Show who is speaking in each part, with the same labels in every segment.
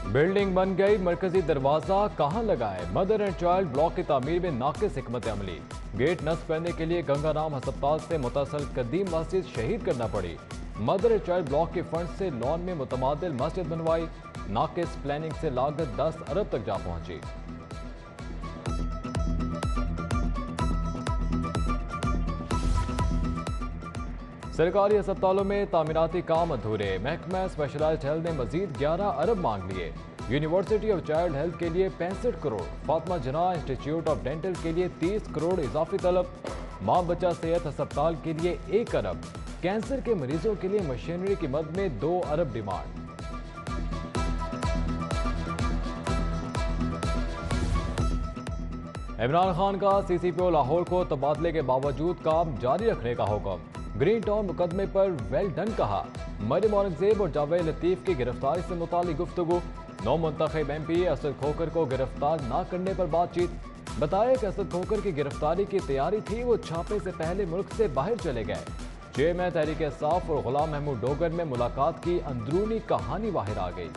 Speaker 1: Building बन गई, मरकजी दरवाजा कहां लगाए? मदर एंड चाइल्ड ब्लॉक की तामीर में नाकिस हिकमत अमली। गेट नस्ब करने के लिए गंगाराम अस्पताल से मुतसल कदीम मस्जिद शहीद करना पड़ी। मदर एंड चाइल्ड ब्लॉक के फंड से लॉन में मुतमादिल मस्जिद बनवाई। नाकिस प्लानिंग से लागत 10 अरब तक जा पहुंची। सरकारी अस्पतालों में तामीराती काम अधूरे। महकमा स्पेशलाइज्ड हेल्थ ने मजीद 11 अरब मांग लिए। यूनिवर्सिटी ऑफ चाइल्ड हेल्थ के लिए 65 crore. Fatima Jinnah institute of dental के लिए 30 करोड़ इजाफी तलब। मां बच्चा सेहत अस्पताल के लिए 1 अरब। कैंसर के मरीजों के लिए मशीनरी की मद में 2 अरब डिमांड। इमरान खान का सीसीपीओ लाहौर को तबादले के बावजूद काम जारी रखने का हुक्म। ग्रीन टाउन मुकदमे पर वेल डन कहा। मरियम औरंगजेब और जावेद लतीफ की गिरफ्तारी से मुतालिक गुफ्तगू। नौ मुंतखब MP असद खोकर को गिरफ्तार न करने पर बातचीत। बताया कि असद खोकर की गिरफ्तारी की तैयारी थी, वो छापे से पहले मुल्क से बाहर चले गए। चेयरमैन तहरीक इंसाफ और गुलाम महमूद डोगर में मुलाकात की अंदरूनी कहानी बाहर आ गई।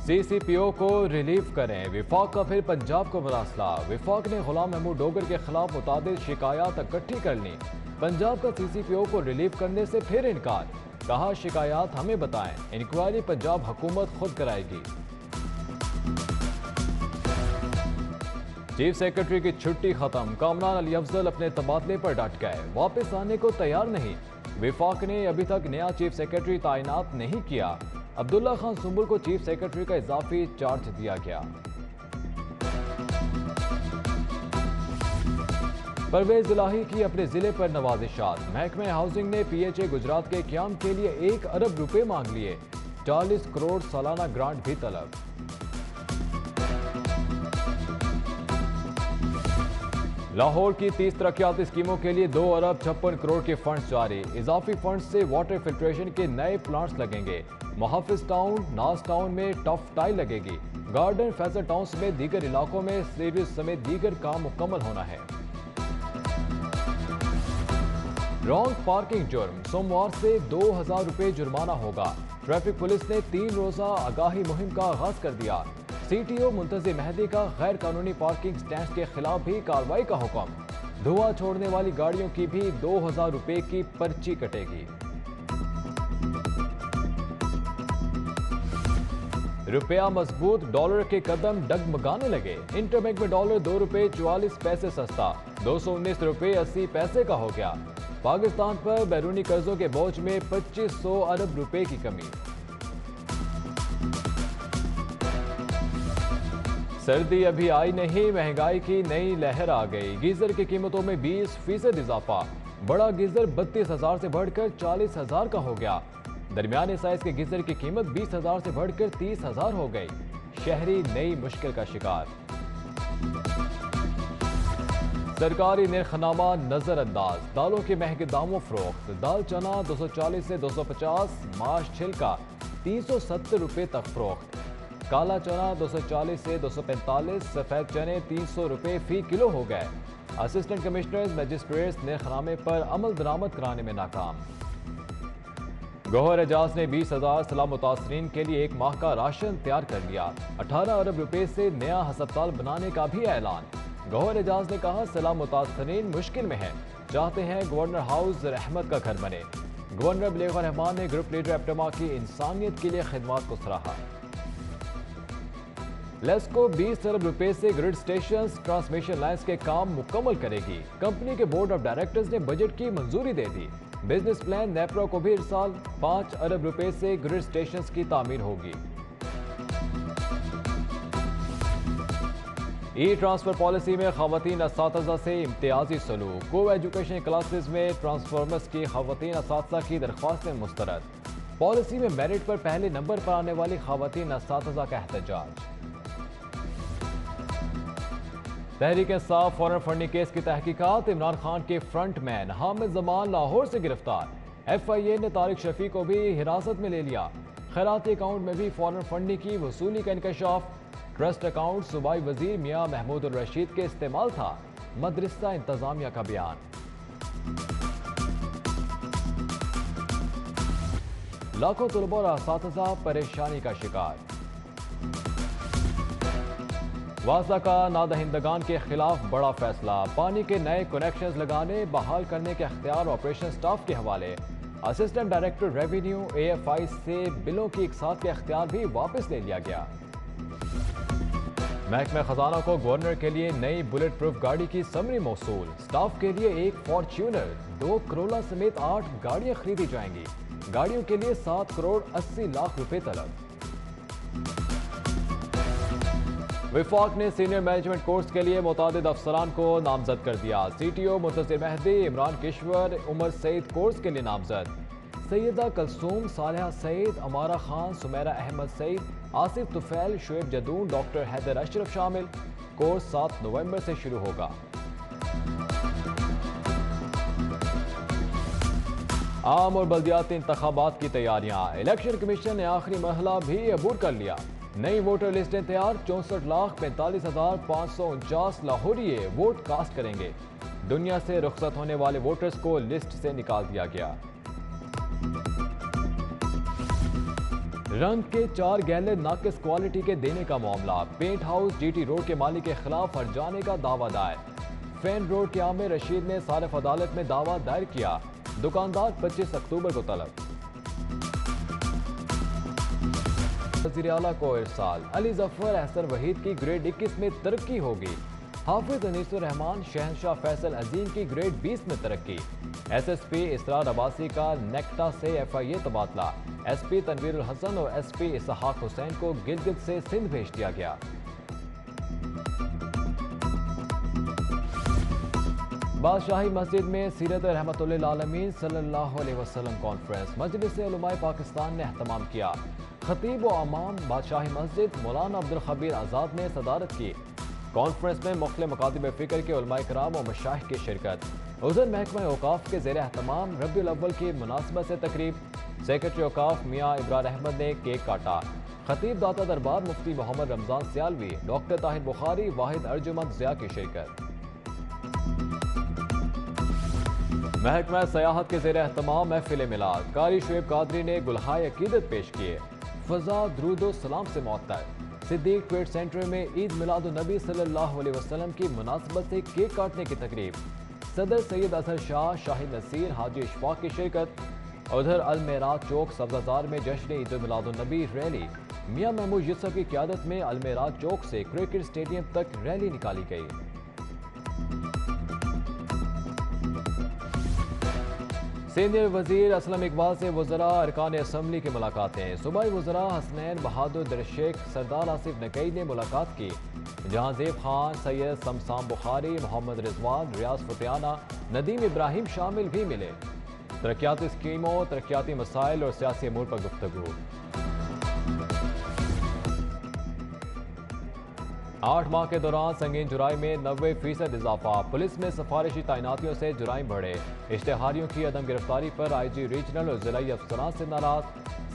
Speaker 1: CCPO को रिलीव करें, विफाक का फिर पंजाब को मरासला। विफाक ने गुलाम महमूद डोगर के खिलाफ मुतादिद शिकायत इकट्ठी कर ली। पंजाब का CCPO को रिलीव करने से फिर इनकार। कहा शिकायत हमें बताएं, इंक्वायरी पंजाब हुकूमत खुद कराएगी। चीफ सेक्रेटरी की छुट्टी खत्म। कामरान अली अफजल अपने तबादले पर डट गए, वापस आने को तैयार नहीं। विफाक ने अभी तक नया चीफ सेक्रेटरी तैनात नहीं किया। अब्दुल्ला खान सुंबुल को चीफ सेक्रेटरी का इजाफी चार्ज दिया गया। परवेज इलाही की अपने जिले पर नवाजिशात। महकमे हाउसिंग ने PHA गुजरात के क्याम के लिए 1 अरब रुपए मांग लिए। 40 करोड़ सालाना ग्रांट भी तलब। लाहौर की 30 तरक्याती स्कीमों के लिए 2 अरब 56 करोड़ के फंड्स जारी। इजाफी फंड्स से वाटर फिल्ट्रेशन के नए प्लांट्स लगेंगे। मुहाफिज टाउन, नाज टाउन में टफ टाइल लगेगी। गार्डन फैसल टाउन समेत दीगर इलाकों में सीरीज समेत दीगर काम मुकम्मल होना है। रॉन्ग पार्किंग जुर्म, सोमवार से 2000 रुपए जुर्माना होगा। ट्रैफिक पुलिस ने 3 रोजा आगाही मुहिम का आगाज कर दिया। CTO मुंतज़िर मेहदी का गैर कानूनी पार्किंग स्टैंड के खिलाफ भी कार्रवाई का हुक्म। धुआं छोड़ने वाली गाड़ियों की भी 2000 रुपए की पर्ची कटेगी। रुपया मजबूत, डॉलर के कदम डगमगाने लगे। इंटरबैंक में डॉलर 2 रुपए 44 पैसे सस्ता, 219 रुपए 80 पैसे का हो गया। पाकिस्तान पर बैरूनी कर्जों के बोझ में 2500 अरब रुपए की कमी। सर्दी अभी आई नहीं, महंगाई की नई लहर आ गई। गीजर की कीमतों में 20% इजाफा। बड़ा गीजर 32,000 से बढ़कर 40,000 का हो गया। दरमियाने साइज के गीजर की कीमत 20,000 से बढ़कर 30,000 हो गई। शहरी नई मुश्किल का शिकार। सरकारी निर्खनामा नजरअंदाज। दालों के महंगे दामों फरोख्त। दाल चना 240 से 250, माश छिलका 370 रुपए तक फरोख्त। काला चना 240 से 245, सफेद चने 300 रुपए फी किलो हो गए। असिस्टेंट कमिश्नर मजिस्ट्रेट्स निर्खनामे पर अमल दरामद कराने में नाकाम। गौहर एजाज ने 20,000 सलाह मुतासरीन के लिए 1 माह का राशन तैयार कर लिया। 18 अरब रुपए से नया अस्पताल बनाने का भी ऐलान। गौहर एजाज ने कहा सलाह मुतासरीन मुश्किल में है, चाहते हैं गवर्नर हाउस रहमत का घर बने। गवर्नर बलीग रहमान ने ग्रुप लीडर एप्टमा की इंसानियत के लिए खिदमत को सराहा। लेस्को 20 अरब रुपए से ग्रिड स्टेशन ट्रांसमिशन लाइन्स के काम मुकम्मल करेगी। कंपनी के बोर्ड ऑफ डायरेक्टर्स ने बजट की मंजूरी दे दी। बिजनेस प्लान नेप्रो को भी इरसाल। 5 अरब रुपए से ग्रिड स्टेशन की तामीर होगी। ई ट्रांसफर पॉलिसी में खवातीन असातिज़ा से इम्तियाजी सलूक। को एजुकेशन क्लासेस में ट्रांसफॉर्मर्स की खवातीन असातिज़ा की दरख्वास्तें मुस्तरद। पॉलिसी में मेरिट पर पहले नंबर पर आने वाली खवातीन असातिज़ा का एहतजाज। Tehreek Insaf foreign funding case की तहकीकात। इमरान खान के फ्रंट मैन हामिद जमान लाहौर से गिरफ्तार। FIA ने तारिक शफी को भी हिरासत में ले लिया। खैराती अकाउंट में भी फॉरेन फंडिंग की वसूली का इंकशाफ। ट्रस्ट अकाउंट सूबाई वजीर मियां महमूद उर रशीद के इस्तेमाल था। मदरसा इंतजामिया का बयान। लाखों तलबा और असातिज़ा परेशानी का शिकार। वासा का नादहिंदगान के खिलाफ बड़ा फैसला, पानी के नए कनेक्शंस लगाने बहाल करने के अख्तियार ऑपरेशन स्टाफ के हवाले। असिस्टेंट डायरेक्टर रेवेन्यू AFI से बिलों की इकसात के अख्तियार भी वापस ले लिया गया। महकमा खजाना को गवर्नर के लिए नई बुलेट प्रूफ गाड़ी की समरी मौसूल, स्टाफ के लिए एक फॉर्च्यूनर, 2 करोला समेत 8 गाड़ियां खरीदी जाएंगी। गाड़ियों के लिए 7 करोड़ 80 लाख रुपए तलब। विफाक ने सीनियर मैनेजमेंट कोर्स के लिए मुतादिद अफसरान को नामजद कर दिया। CTO मुंतज़िर मेहदी, इमरान किश्वर, उमर सईद कोर्स के लिए नामजद। सैयदा कलसूम, सालिहा सईद, अमारा खान, सुमेरा अहमद सईद, आसिफ तुफैल, शुएब जदून, डॉक्टर हैदर अशरफ शामिल। कोर्स 7 नवंबर से शुरू होगा। आम और बल्दियाती इंतखाबात की तैयारियां, इलेक्शन कमीशन ने आखिरी मरहला भी अबूर कर लिया। नई वोटर लिस्टें तैयार, 64,45,549 लाहौरिये वोट कास्ट करेंगे। दुनिया से रुखसत होने वाले वोटर्स को लिस्ट से निकाल दिया गया। रंग के 4 गैले नाकिस क्वालिटी के देने का मामला, पेंट हाउस GT रोड के मालिक के खिलाफ हर्जाने का दावा दायर। फैन रोड के आमिर रशीद ने सारफ अदालत में दावा दायर किया। दुकानदार 25 अक्टूबर को तलब। वज़ीर आला को इरसाल, अली जफर अहसन वहीद की ग्रेड 21 में तरक्की होगी। हाफिज अनीसुर रहमान, शहनशाह फैसल अजीम की ग्रेड 20 में तरक्की। SSP इसरार अब्बासी का नेक्टा से FIA तबादला। SP तनवीरुल हसन और SP इसहाक हुसैन को गिलगित से सिंध भेज दिया गया। बादशाही मस्जिद में सीरत रहमतुल्लिल आलमीन सल्लल्लाहु अलैहि वसल्लम कॉन्फ्रेंस, मजलिस उलमाए पाकिस्तान ने एहतमाम किया। खतीब व अमाम बादशाही मस्जिद मौलाना अब्दुल खबीर आज़ाद ने सदारत की। कॉन्फ्रेंस में मुख्तलिफ मकातिब फ़िक्र के उलमाए कराम और मशाइख की शिरकत। उज़र महकमा औकाफ के ज़ेर एहतमाम रबीउल अव्वल की मुनासबत से तकरीब। सेक्रेटरी औकाफ मियाँ इब्रार अहमद ने केक काटा। खतीब दाता दरबार मुफ्ती मोहम्मद रमज़ान सियालवी, डॉक्टर ताहिर बुखारी, वाहिद अर्जुमंद ज़िया की शिरकत। महकमा सयाहत के ज़ेर एहतमाम महफिल मिलाद, कारी शुएब कादरी ने गुलहाए अकीदत पेश किए। फ़ज़ा द्रूदो सलाम से मुअत्तर। सिद्दीक ट्रेड सेंटर में ईद मिलादुन्नबी सल्लल्लाहु अलैहि वसल्लम की मुनासबत से केक काटने की तकरीब। सदर सैयद अजहर शाह, शाहिद नसीर, हाजी इशफाक की शिरकत। उधर अल मेराज चौक सब्ज़ाजार में जश्न ईद मिलादुन्नबी रैली, मियाँ महमूद यूसुफ की क़यादत में अल मेराज चौक से क्रिकेट स्टेडियम तक रैली निकाली गई। सीनियर वजीर असलम इकबाल से वज़रा अरकान असम्बली की मुलाकातें। सूबाई वज़रा हसनैन बहादुर दरशेख, सरदार आसिफ नकई ने मुलाकात की। जहांज़ेब खान, सैयद समसाम बुखारी, मोहम्मद रिजवान, रियाज फतेहाना, नदीम इब्राहिम शामिल भी मिले। तरक्याती स्कीमों, तरक्याती मसाइल और सियासी अमूर पर गुफ्तगू। 8 माह के दौरान संगीन जुराइम में 90% इजाफा, पुलिस में सिफारिशी तैनातियों से जुराइम बढ़े। इश्तेहारियों की अदम गिरफ्तारी पर IG रीजनल और जिलाई अफसरान से नाराज।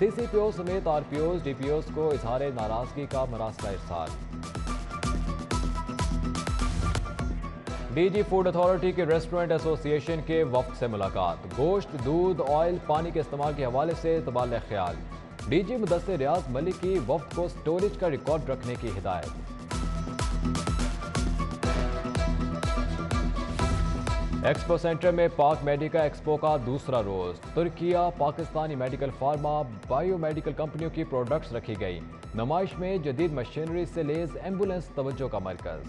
Speaker 1: CCPO समेत RPOs, DPOs को इजहार नाराजगी का मरासला इरसाल। DG फूड अथॉरिटी के रेस्टोरेंट एसोसिएशन के वफ्द से मुलाकात। गोश्त, दूध, ऑयल, पानी के इस्तेमाल के हवाले से तबादला ख्याल। DG मुदस्सिर रियाज मलिक की वफ्द को स्टोरेज का रिकॉर्ड रखने की हिदायत। एक्सपो सेंटर में पाक मेडिका एक्सपो का दूसरा रोज। Turkiye, Pakistani medical pharma, bio medical कंपनियों की प्रोडक्ट्स रखी गई। नुमाइश में जदीद मशीनरी से लेस एम्बुलेंस तवज्जो का मरकज।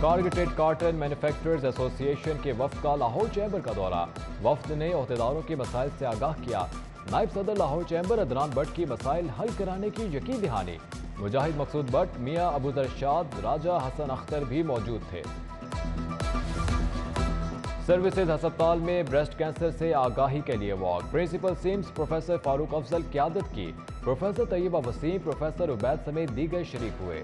Speaker 1: कारगेटेड कार्टन मैन्युफैक्चरर्स एसोसिएशन के वफ्द का लाहौर चैम्बर का दौरा। वफ्द ने ओहदेदारों के मसाइल से आगाह किया। नायब सदर लाहौर चैम्बर अदनान भट्ट की मसाइल हल कराने की यकीन दहानी। मुजाहिद मकसूद भट्ट, मियाँ अबूजर शाद, राजा हसन अख्तर भी मौजूद थे। सर्विसेज अस्पताल में ब्रेस्ट कैंसर से आगाही के लिए walk. Principal SIMS professor Farooq Afzal क़यादत की। प्रोफेसर तैयबा वसीम, प्रोफेसर उबैद समेत दीगर शरीक हुए।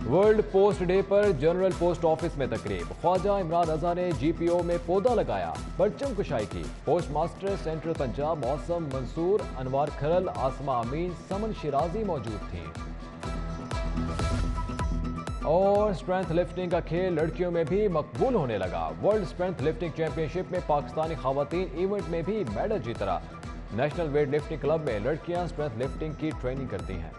Speaker 1: वर्ल्ड पोस्ट डे पर जनरल पोस्ट ऑफिस में तकरीब। ख्वाजा इमरान रजा ने GPO में पौधा लगाया, परचम कुशाई की। पोस्ट मास्टर सेंट्रल पंजाब मौसम मंसूर, अनवार खरल, आसमा अमीन, समन शिराजी मौजूद थी। اور اسٹرینتھ لفٹنگ کا کھیل لڑکیوں میں بھی مقبول ہونے لگا۔ ورلڈ اسٹرینتھ لفٹنگ چیمپئن شپ میں پاکستانی خواتین ایونٹ میں بھی میڈل جیت رہا۔ نیشنل ویٹ لفٹنگ کلب میں لڑکیاں اسٹرینتھ لفٹنگ کی ٹریننگ کرتی ہیں۔